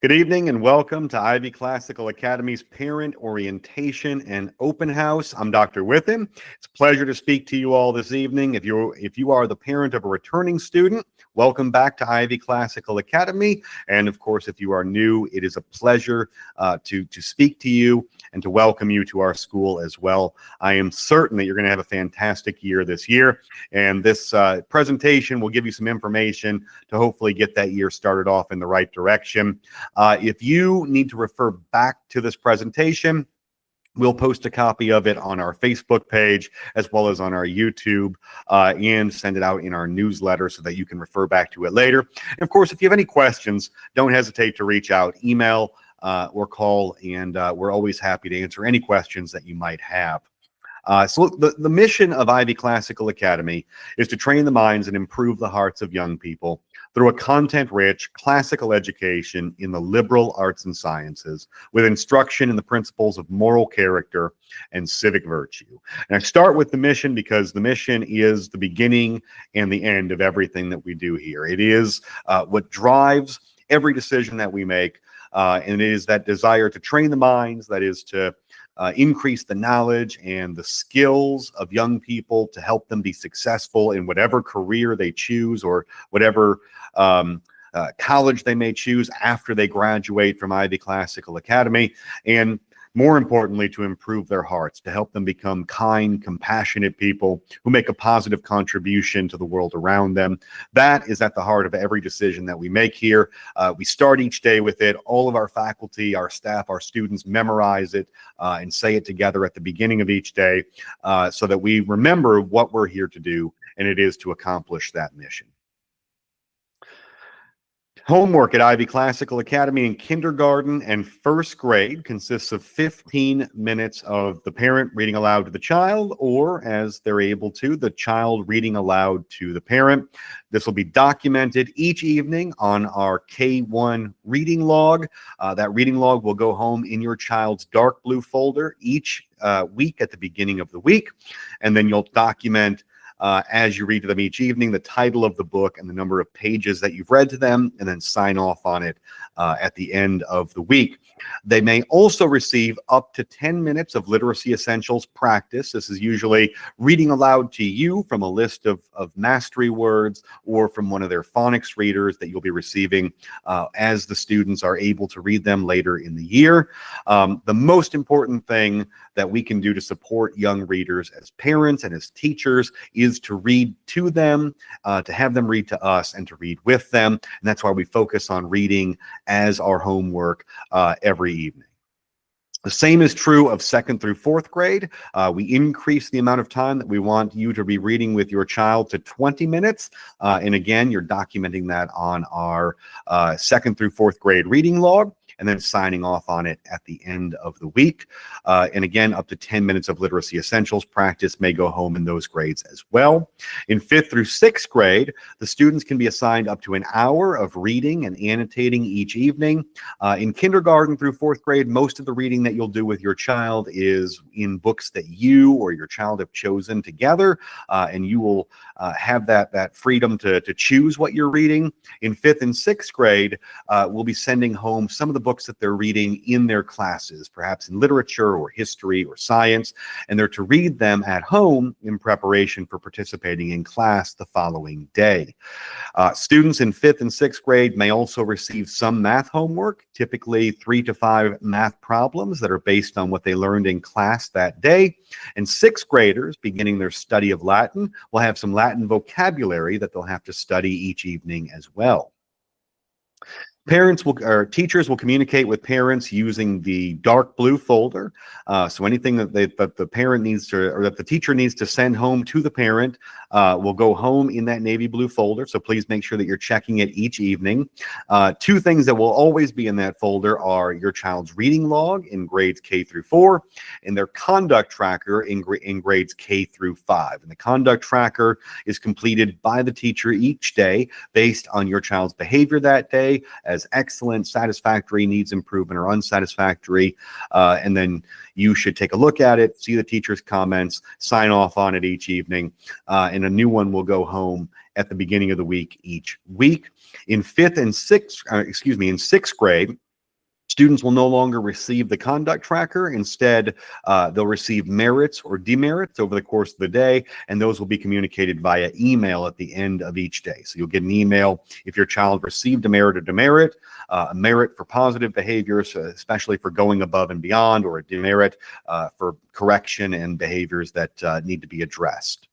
Good evening and welcome to Ivy Classical Academy's Parent Orientation and Open House. I'm Dr. Withem. It's a pleasure to speak to you all this evening. If you are the parent of a returning student, welcome back to Ivy Classical Academy. And of course, if you are new, it is a pleasure to speak to you and to welcome you to our school as well. I am certain that you're going to have a fantastic year this year. And this presentation will give you some information to hopefully get that year started off in the right direction. If you need to refer back to this presentation, we'll post a copy of it on our Facebook page as well as on our YouTube and send it out in our newsletter so that you can refer back to it later. And of course, if you have any questions, don't hesitate to reach out, email or call, and we're always happy to answer any questions that you might have. So the mission of Ivy Classical Academy is to train the minds and improve the hearts of young people through a content-rich classical education in the liberal arts and sciences with instruction in the principles of moral character and civic virtue. And I start with the mission because the mission is the beginning and the end of everything that we do here. It is what drives every decision that we make, and it is that desire to train the minds, that is to increase the knowledge and the skills of young people to help them be successful in whatever career they choose or whatever college they may choose after they graduate from Ivy Classical Academy. And more importantly, to improve their hearts, to help them become kind, compassionate people who make a positive contribution to the world around them. That is at the heart of every decision that we make here. We start each day with it. All of our faculty, our staff, our students memorize it and say it together at the beginning of each day so that we remember what we're here to do, and it is to accomplish that mission. Homework at Ivy Classical Academy in kindergarten and first grade consists of 15 minutes of the parent reading aloud to the child, or as they're able to, the child reading aloud to the parent. This will be documented each evening on our K1 reading log. That reading log will go home in your child's dark blue folder each week at the beginning of the week, and then you'll document as you read to them each evening, the title of the book and the number of pages that you've read to them, and then sign off on it at the end of the week. They may also receive up to 10 minutes of literacy essentials practice. This is usually reading aloud to you from a list of mastery words or from one of their phonics readers that you'll be receiving as the students are able to read them later in the year. The most important thing that we can do to support young readers as parents and as teachers is to read to them, to have them read to us, and to read with them. And that's why we focus on reading as our homework every evening. The same is true of second through fourth grade. We increase the amount of time that we want you to be reading with your child to 20 minutes. And again, you're documenting that on our second through fourth grade reading log, and then signing off on it at the end of the week. And again, up to 10 minutes of literacy essentials practice may go home in those grades as well. In fifth through sixth grade, the students can be assigned up to an hour of reading and annotating each evening. In kindergarten through fourth grade, most of the reading that you'll do with your child is in books that you or your child have chosen together, and you will have that freedom to choose what you're reading. In fifth and sixth grade, we'll be sending home some of the books that they're reading in their classes, perhaps in literature or history or science, and they're to read them at home in preparation for participating in class the following day. Students in fifth and sixth grade may also receive some math homework, typically 3 to 5 math problems that are based on what they learned in class that day. And sixth graders, beginning their study of Latin, will have some Latin vocabulary that they'll have to study each evening as well. Teachers will communicate with parents using the dark blue folder. So anything that the parent needs to, or that the teacher needs to send home to the parent will go home in that navy blue folder. So please make sure that you're checking it each evening. Two things that will always be in that folder are your child's reading log in grades K through 4 and their conduct tracker in grades K through 5. And the conduct tracker is completed by the teacher each day based on your child's behavior that day, as excellent, satisfactory, needs improvement, or unsatisfactory. And then you should take a look at it, see the teacher's comments, sign off on it each evening, and a new one will go home at the beginning of the week each week. In sixth grade, Students will no longer receive the conduct tracker. Instead, they'll receive merits or demerits over the course of the day, and those will be communicated via email at the end of each day. So you'll get an email if your child received a merit or demerit, a merit for positive behaviors, especially for going above and beyond, or a demerit for correction and behaviors that need to be addressed.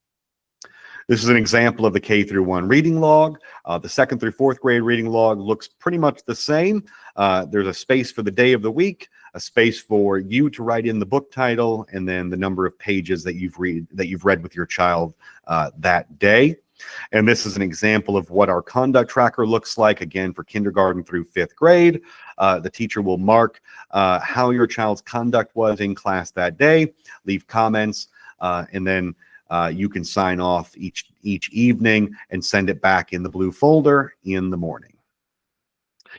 This is an example of the K through 1 reading log. The 2nd through 4th grade reading log looks pretty much the same. There's a space for the day of the week, a space for you to write in the book title, and then the number of pages that you've read with your child that day. And this is an example of what our conduct tracker looks like, again, for kindergarten through 5th grade. The teacher will mark how your child's conduct was in class that day, leave comments, and then you can sign off each evening and send it back in the blue folder in the morning.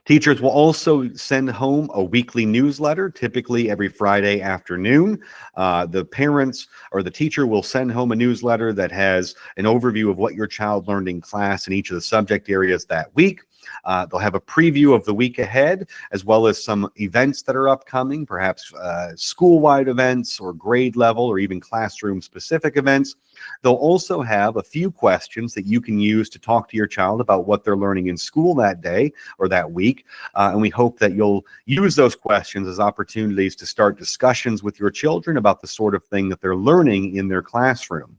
Teachers will also send home a weekly newsletter, typically every Friday afternoon. The parents or the teacher will send home a newsletter that has an overview of what your child learned in class in each of the subject areas that week. They'll have a preview of the week ahead, as well as some events that are upcoming, perhaps school-wide events or grade level or even classroom-specific events. They'll also have a few questions that you can use to talk to your child about what they're learning in school that day or that week. And we hope that you'll use those questions as opportunities to start discussions with your children about the sort of thing that they're learning in their classroom.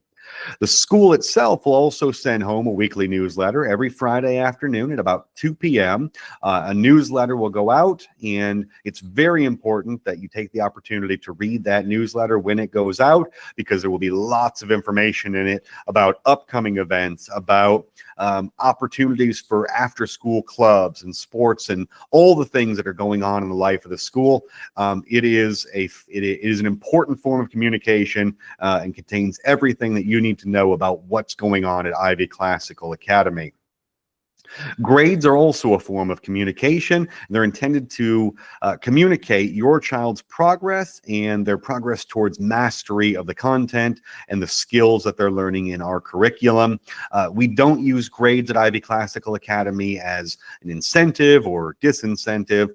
The school itself will also send home a weekly newsletter every Friday afternoon at about 2 p.m. A newsletter will go out, and it's very important that you take the opportunity to read that newsletter when it goes out, because there will be lots of information in it about upcoming events, about opportunities for after-school clubs and sports and all the things that are going on in the life of the school. It is an important form of communication and contains everything that you need to know about what's going on at Ivy Classical Academy. Grades are also a form of communication. They're intended to communicate your child's progress and their progress towards mastery of the content and the skills that they're learning in our curriculum. We don't use grades at Ivy Classical Academy as an incentive or disincentive.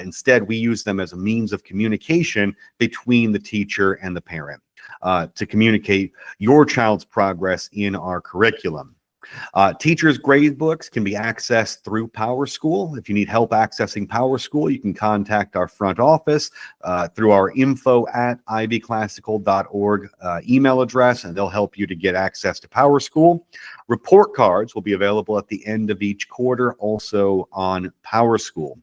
Instead, we use them as a means of communication between the teacher and the parent to communicate your child's progress in our curriculum. Teachers' grade books can be accessed through PowerSchool. If you need help accessing PowerSchool, you can contact our front office through our info@ivyclassical.org email address, and they'll help you to get access to PowerSchool. Report cards will be available at the end of each quarter, also on PowerSchool.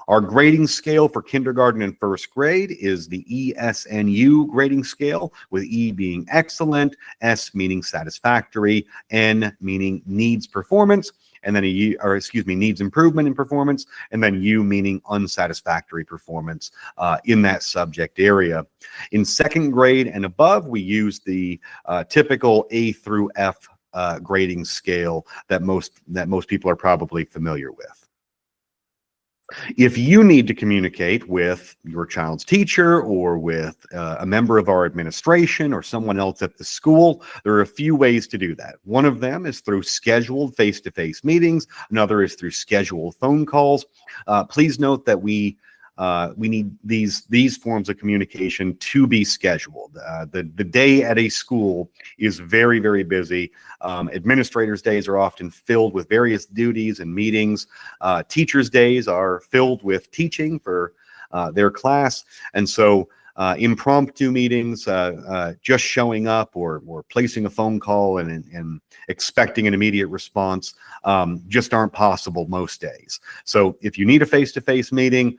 Our grading scale for kindergarten and 1st grade is the ESNU grading scale, with E being excellent, S meaning satisfactory, N meaning needs performance, and then needs improvement in performance, and then U meaning unsatisfactory performance in that subject area. In 2nd grade and above, we use the typical A through F grading scale that most people are probably familiar with. If you need to communicate with your child's teacher or with a member of our administration or someone else at the school, there are a few ways to do that. One of them is through scheduled face-to-face meetings. Another is through scheduled phone calls. Please note that we need these forms of communication to be scheduled. The day at a school is very, very busy. Administrators' days are often filled with various duties and meetings. Teachers' days are filled with teaching for their class. And so impromptu meetings, just showing up or placing a phone call and expecting an immediate response just aren't possible most days. So if you need a face-to-face meeting,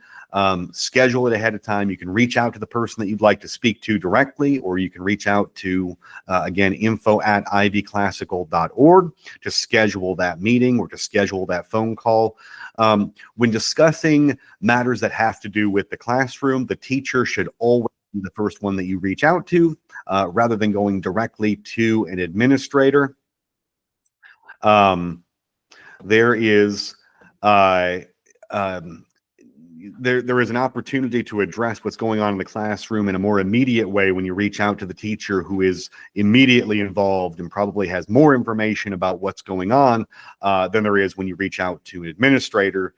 schedule it ahead of time. You can reach out to the person that you'd like to speak to directly, or you can reach out to, again, info@ivyclassical.org to schedule that meeting or to schedule that phone call. When discussing matters that have to do with the classroom, the teacher should always be the first one that you reach out to, rather than going directly to an administrator. There is there is an opportunity to address what's going on in the classroom in a more immediate way when you reach out to the teacher who is immediately involved and probably has more information about what's going on than there is when you reach out to an administrator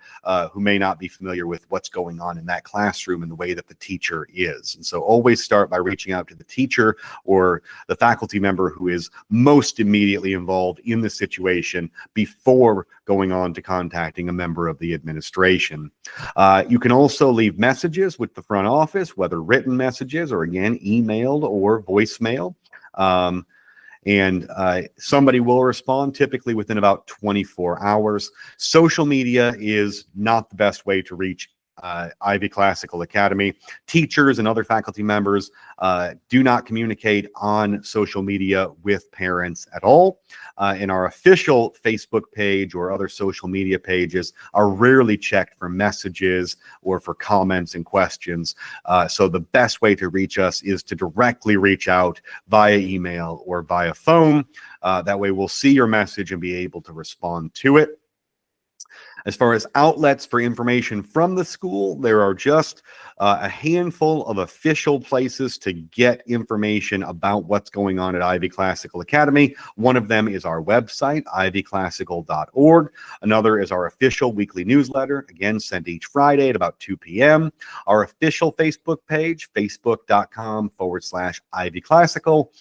who may not be familiar with what's going on in that classroom and the way that the teacher is. And so always start by reaching out to the teacher or the faculty member who is most immediately involved in the situation before going on to contacting a member of the administration. You can also leave messages with the front office, whether written messages or, again, emailed or voicemail. Somebody will respond typically within about 24 hours. Social media is not the best way to reach Ivy Classical Academy. Teachers and other faculty members do not communicate on social media with parents at all. And our official Facebook page or other social media pages are rarely checked for messages or for comments and questions. So the best way to reach us is to directly reach out via email or via phone. That way we'll see your message and be able to respond to it. As far as outlets for information from the school, there are just a handful of official places to get information about what's going on at Ivy Classical Academy. One of them is our website, ivyclassical.org. Another is our official weekly newsletter, again, sent each Friday at about 2 p.m. Our official Facebook page, facebook.com/Ivy Classical.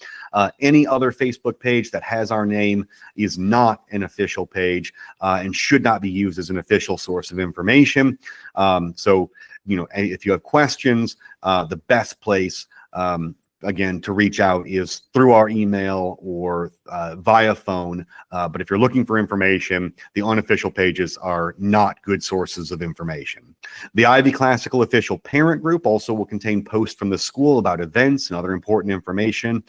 Any other Facebook page that has our name is not an official page and should not be used as an official source of information. So, if you have questions, the best place, again, to reach out is through our email or via phone. But if you're looking for information, the unofficial pages are not good sources of information. The Ivy Classical official parent group also will contain posts from the school about events and other important information.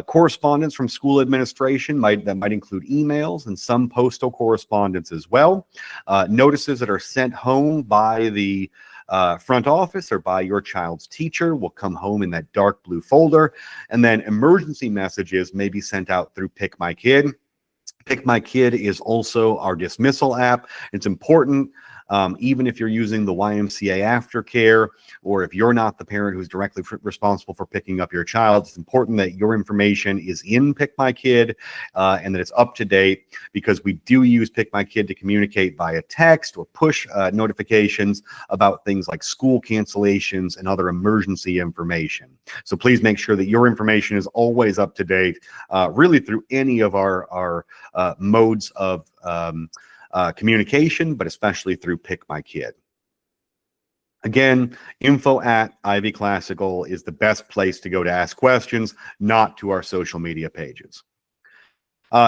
Correspondence from school administration might include emails and some postal correspondence as well. Notices that are sent home by the front office or by your child's teacher will come home in that dark blue folder. And then emergency messages may be sent out through Pick My Kid. Pick My Kid is also our dismissal app. It's important. Even if you're using the YMCA aftercare, or if you're not the parent who's directly responsible for picking up your child, it's important that your information is in Pick My Kid and that it's up to date, because we do use Pick My Kid to communicate via text or push notifications about things like school cancellations and other emergency information. So please make sure that your information is always up to date, really through any of our modes of communication, but especially through Pick My Kid. Again, info@Ivy Classical is the best place to go to ask questions, not to our social media pages.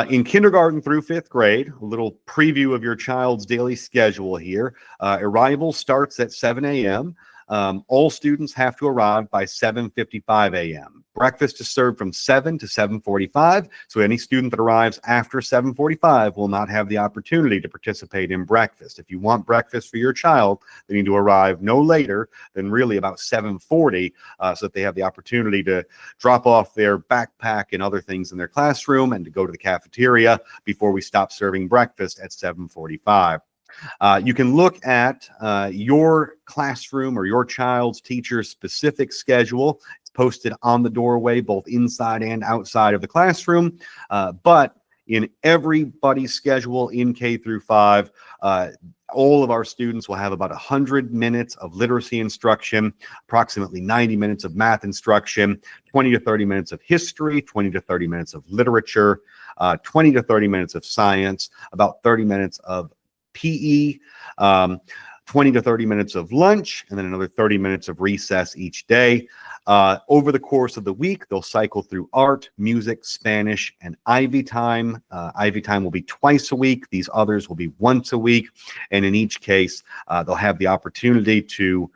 In kindergarten through 5th grade, a little preview of your child's daily schedule here. Arrival starts at 7 a.m. All students have to arrive by 7:55 a.m. Breakfast is served from 7 to 7:45, so any student that arrives after 7:45 will not have the opportunity to participate in breakfast. If you want breakfast for your child, they need to arrive no later than really about 7:40 so that they have the opportunity to drop off their backpack and other things in their classroom and to go to the cafeteria before we stop serving breakfast at 7:45. You can look at your classroom or your child's teacher's specific schedule. It's posted on the doorway, both inside and outside of the classroom. But in everybody's schedule in K through 5, all of our students will have about 100 minutes of literacy instruction, approximately 90 minutes of math instruction, 20 to 30 minutes of history, 20 to 30 minutes of literature, 20 to 30 minutes of science, about 30 minutes of PE, 20 to 30 minutes of lunch, and then another 30 minutes of recess each day. Over the course of the week, they'll cycle through art, music, Spanish, and Ivy Time. Ivy Time will be twice a week. These others will be once a week. And in each case, they'll have the opportunity to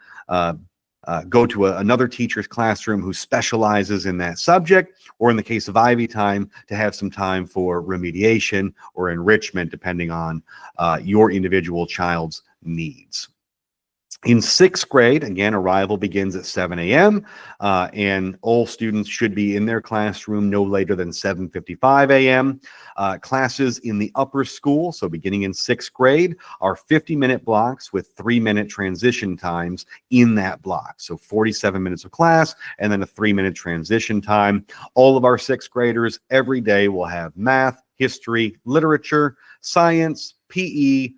go to another teacher's classroom who specializes in that subject, or in the case of Ivy Time, to have some time for remediation or enrichment, depending on your individual child's needs. In sixth grade, again, arrival begins at 7 a.m. And all students should be in their classroom no later than 7:55 a.m. Classes in the upper school, so beginning in sixth grade, are 50-minute blocks with 3-minute transition times in that block. So 47 minutes of class and then a 3-minute transition time. All of our sixth graders every day will have math, history, literature, science, PE,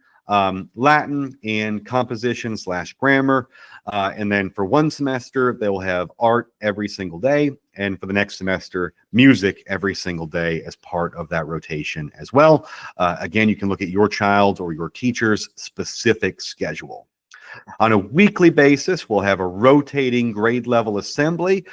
Latin, and composition/grammar. And then for one semester, they'll have art every single day. And for the next semester, music every single day as part of that rotation as well. Again, you can look at your child's or your teacher's specific schedule. On a weekly basis, we'll have a rotating grade level assembly.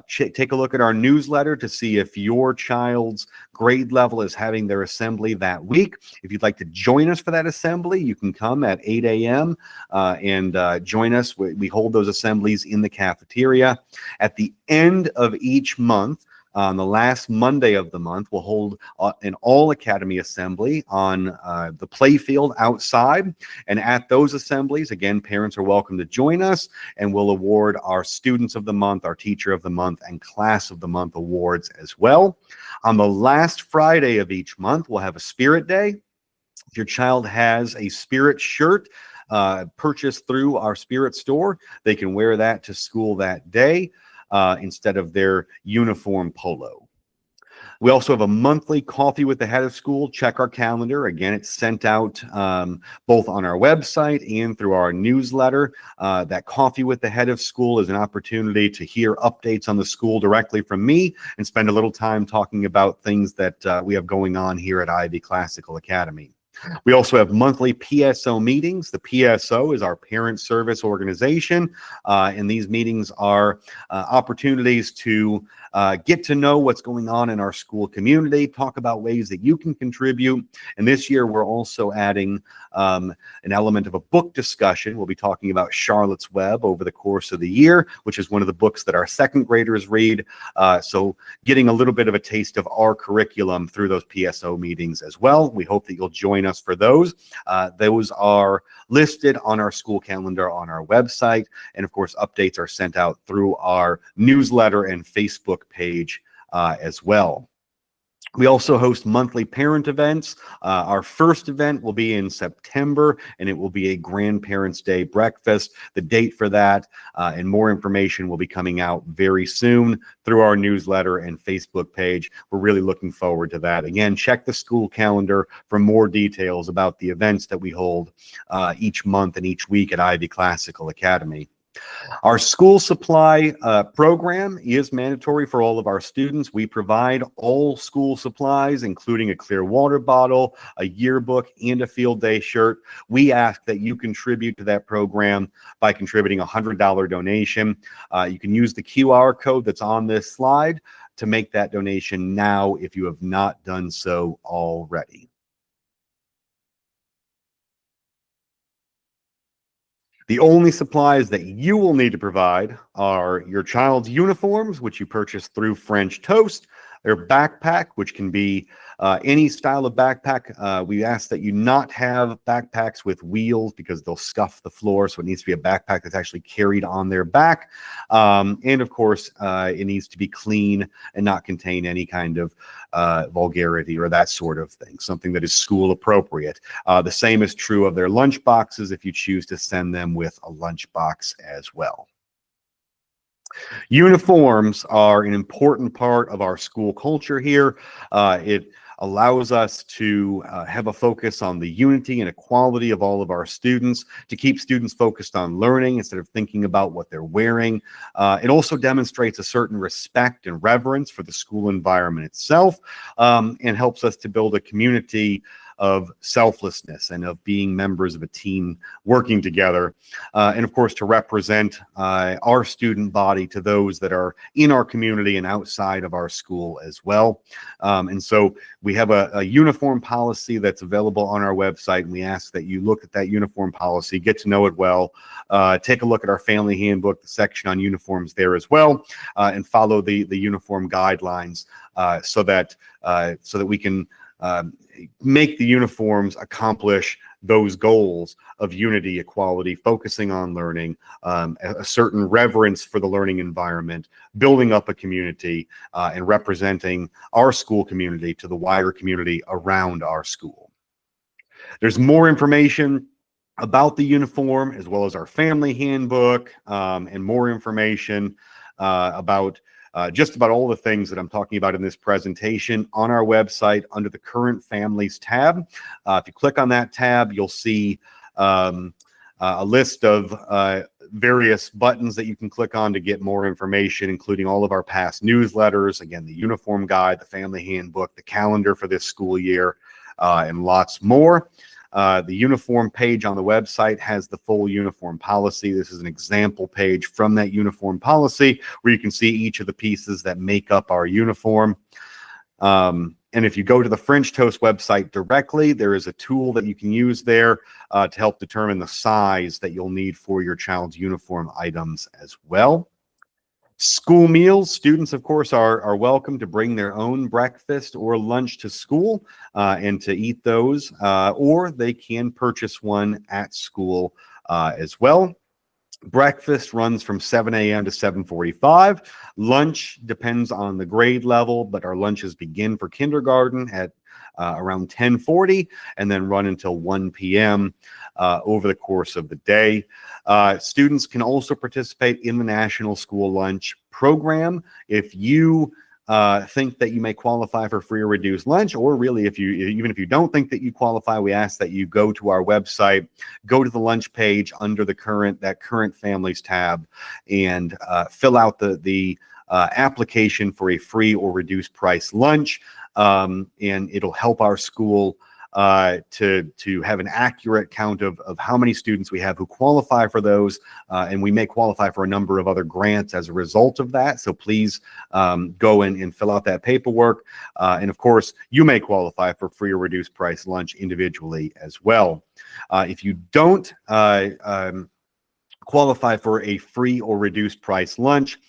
Take a look at our newsletter to see if your child's grade level is having their assembly that week. If you'd like to join us for that assembly, you can come at 8 a.m. And join us. We hold those assemblies in the cafeteria. At the end of each month, on the last Monday of the month, we'll hold an all-academy assembly on the playfield outside. And at those assemblies, again, parents are welcome to join us, and we'll award our Students of the Month, our Teacher of the Month, and Class of the Month awards as well. On the last Friday of each month, we'll have a Spirit Day. If your child has a Spirit shirt purchased through our Spirit store, they can wear that to school that day. Instead of their uniform polo. We also have a monthly coffee with the head of school. Check our calendar. Again, it's sent out both on our website and through our newsletter. That coffee with the head of school is an opportunity to hear updates on the school directly from me and spend a little time talking about things that we have going on here at Ivy Classical Academy. We also have monthly PSO meetings. The PSO is our parent service organization, and these meetings are opportunities to get to know what's going on in our school community, talk about ways that you can contribute. And this year, we're also adding an element of a book discussion. We'll be talking about Charlotte's Web over the course of the year, which is one of the books that our second graders read. So getting a little bit of a taste of our curriculum through those PSO meetings as well. We hope that you'll join us for those. Those are listed on our school calendar on our website. And of course, updates are sent out through our newsletter and Facebook page as well. We also host monthly parent events. Our first event will be in September, and it will be a Grandparents' Day breakfast. The date for that and more information will be coming out very soon through our newsletter and Facebook page. We're really looking forward to that. Again, check the school calendar for more details about the events that we hold each month and each week at Ivy Classical Academy. Our school supply program is mandatory for all of our students. We provide all school supplies, including a clear water bottle, a yearbook, and a field day shirt. We ask that you contribute to that program by contributing a $100 donation. You can use the QR code that's on this slide to make that donation now if you have not done so already. The only supplies that you will need to provide are your child's uniforms, which you purchase through French Toast, their backpack, which can be any style of backpack. We ask that you not have backpacks with wheels because they'll scuff the floor, so it needs to be a backpack that's actually carried on their back. And of course, it needs to be clean and not contain any kind of vulgarity or that sort of thing, something that is school appropriate. The same is true of their lunch boxes if you choose to send them with a lunch box as well. Uniforms are an important part of our school culture here. It allows us to have a focus on the unity and equality of all of our students, to keep students focused on learning instead of thinking about what they're wearing. It also demonstrates a certain respect and reverence for the school environment itself, and helps us to build a community of selflessness and of being members of a team working together, and of course to represent our student body to those that are in our community and outside of our school as well. And so we have a uniform policy that's available on our website, and we ask that you look at that uniform policy, get to know it well, take a look at our family handbook, the section on uniforms there as well, and follow the uniform guidelines so that we can make the uniforms accomplish those goals of unity, equality, focusing on learning, a certain reverence for the learning environment, building up a community, and representing our school community to the wider community around our school. There's more information about the uniform, as well as our family handbook, and more information about just about all the things that I'm talking about in this presentation on our website under the Current Families tab. If you click on that tab, you'll see a list of various buttons that you can click on to get more information, including all of our past newsletters, again, the uniform guide, the family handbook, the calendar for this school year, and lots more. The uniform page on the website has the full uniform policy. This is an example page from that uniform policy where you can see each of the pieces that make up our uniform. And if you go to the French Toast website directly, there is a tool that you can use there to help determine the size that you'll need for your child's uniform items as well. School meals, students, of course, are welcome to bring their own breakfast or lunch to school and to eat those, or they can purchase one at school as well. Breakfast runs from 7 a.m. to 7:45. Lunch depends on the grade level, but our lunches begin for kindergarten at around 10:40 and then run until 1 p.m. Over the course of the day. Students can also participate in the National School Lunch Program. If you think that you may qualify for free or reduced lunch, or really even if you don't think that you qualify, we ask that you go to our website, go to the lunch page under the Current Families tab, and fill out the application for a free or reduced price lunch, and it'll help our school to have an accurate count of how many students we have who qualify for those, and we may qualify for a number of other grants as a result of that. So please go in and fill out that paperwork. And of course, you may qualify for free or reduced price lunch individually as well. If you don't qualify for a free or reduced price lunch,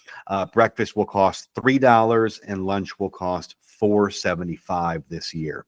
breakfast will cost $3 and lunch will cost $4.75 this year.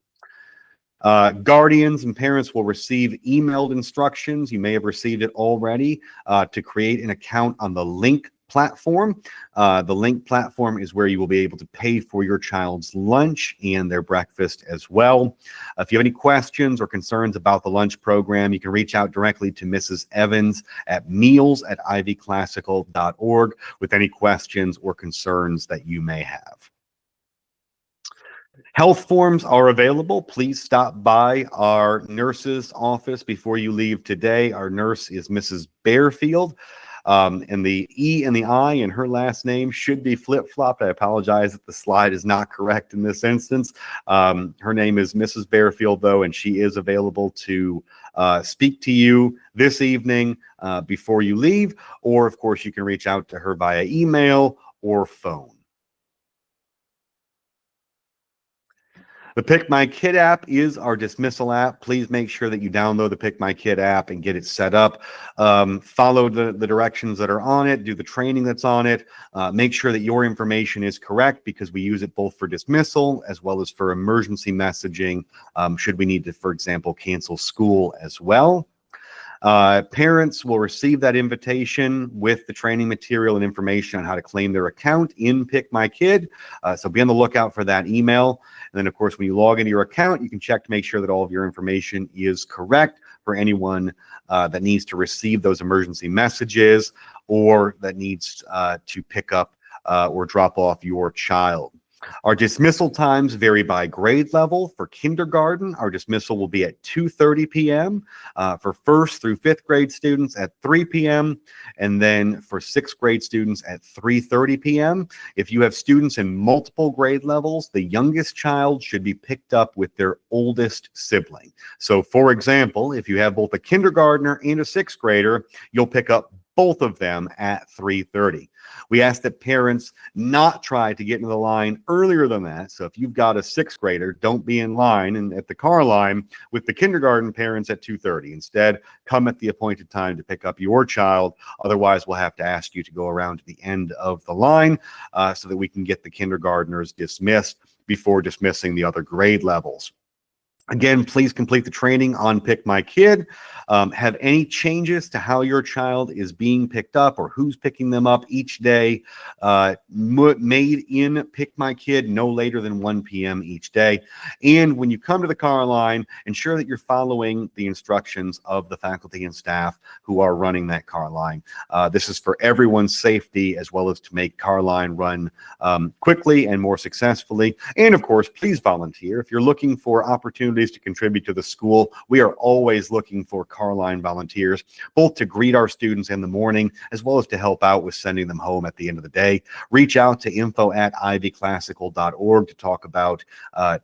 Guardians and parents will receive emailed instructions. You may have received it already to create an account on the Link platform. The Link platform is where you will be able to pay for your child's lunch and their breakfast as well. If you have any questions or concerns about the lunch program, you can reach out directly to Mrs. Evans at meals@ivyclassical.org with any questions or concerns that you may have. Health forms are available. Please stop by our nurse's office before you leave today. Our nurse is Mrs. Bearfield, and the E and the I in her last name should be flip-flopped. I apologize if the slide is not correct in this instance. Her name is Mrs. Bearfield, though, and she is available to speak to you this evening before you leave, or, of course, you can reach out to her via email or phone. The Pick My Kid app is our dismissal app. Please make sure that you download the Pick My Kid app and get it set up. Follow the directions that are on it. Do the training that's on it. Make sure that your information is correct, because we use it both for dismissal as well as for emergency messaging should we need to, for example, cancel school as well. Parents will receive that invitation with the training material and information on how to claim their account in Pick My Kid. So be on the lookout for that email. And then, of course, when you log into your account, you can check to make sure that all of your information is correct for anyone that needs to receive those emergency messages or that needs to pick up or drop off your child. Our dismissal times vary by grade level. For kindergarten, our dismissal will be at 2:30 p.m. For 1st through 5th grade students at 3 p.m. and then for 6th grade students at 3:30 p.m. If you have students in multiple grade levels, the youngest child should be picked up with their oldest sibling. So, for example, if you have both a kindergartner and a 6th grader, you'll pick up both of them at 3:30. We ask that parents not try to get into the line earlier than that. So if you've got a 6th grader, don't be in line and at the car line with the kindergarten parents at 2:30. Instead, come at the appointed time to pick up your child. Otherwise, we'll have to ask you to go around to the end of the line so that we can get the kindergartners dismissed before dismissing the other grade levels. Again, please complete the training on Pick My Kid. Have any changes to how your child is being picked up or who's picking them up each day made in Pick My Kid no later than 1 p.m. each day. And when you come to the car line, ensure that you're following the instructions of the faculty and staff who are running that car line. This is for everyone's safety, as well as to make car line run quickly and more successfully. And of course, please volunteer. If you're looking for opportunities to contribute to the school, we are always looking for car line volunteers, both to greet our students in the morning, as well as to help out with sending them home at the end of the day. Reach out to info@ivyclassical.org to talk about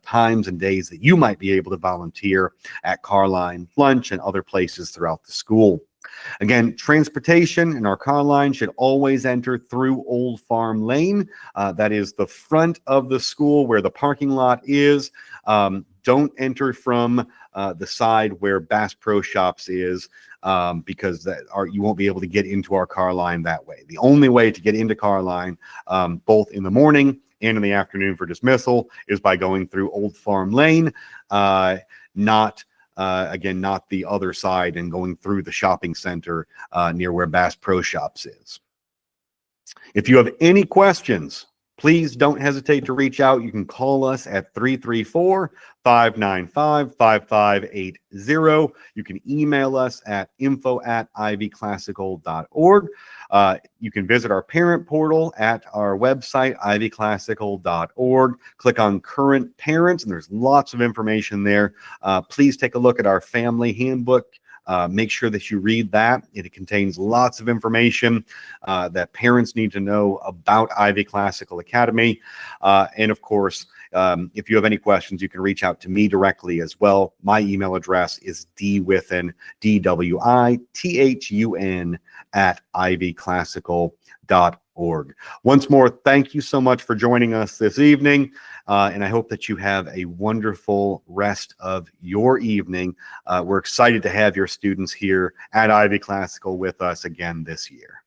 times and days that you might be able to volunteer at car line, lunch, and other places throughout the school. Again, transportation in our car line should always enter through Old Farm Lane. That is the front of the school where the parking lot is. Don't enter from the side where Bass Pro Shops is, because you won't be able to get into our car line that way. The only way to get into car line, both in the morning and in the afternoon for dismissal, is by going through Old Farm Lane, not the other side and going through the shopping center near where Bass Pro Shops is. If you have any questions, please don't hesitate to reach out. You can call us at 334-595-5580. You can email us at info@ivyclassical.org. You can visit our parent portal at our website, ivyclassical.org. Click on Current Parents, and there's lots of information there. Please take a look at our family handbook. Make sure that you read that. It contains lots of information that parents need to know about Ivy Classical Academy. And of course, if you have any questions, you can reach out to me directly as well. My email address is dwithun, DWITHUN, @ivyclassical.org. Once more, thank you so much for joining us this evening. And I hope that you have a wonderful rest of your evening. We're excited to have your students here at Ivy Classical with us again this year.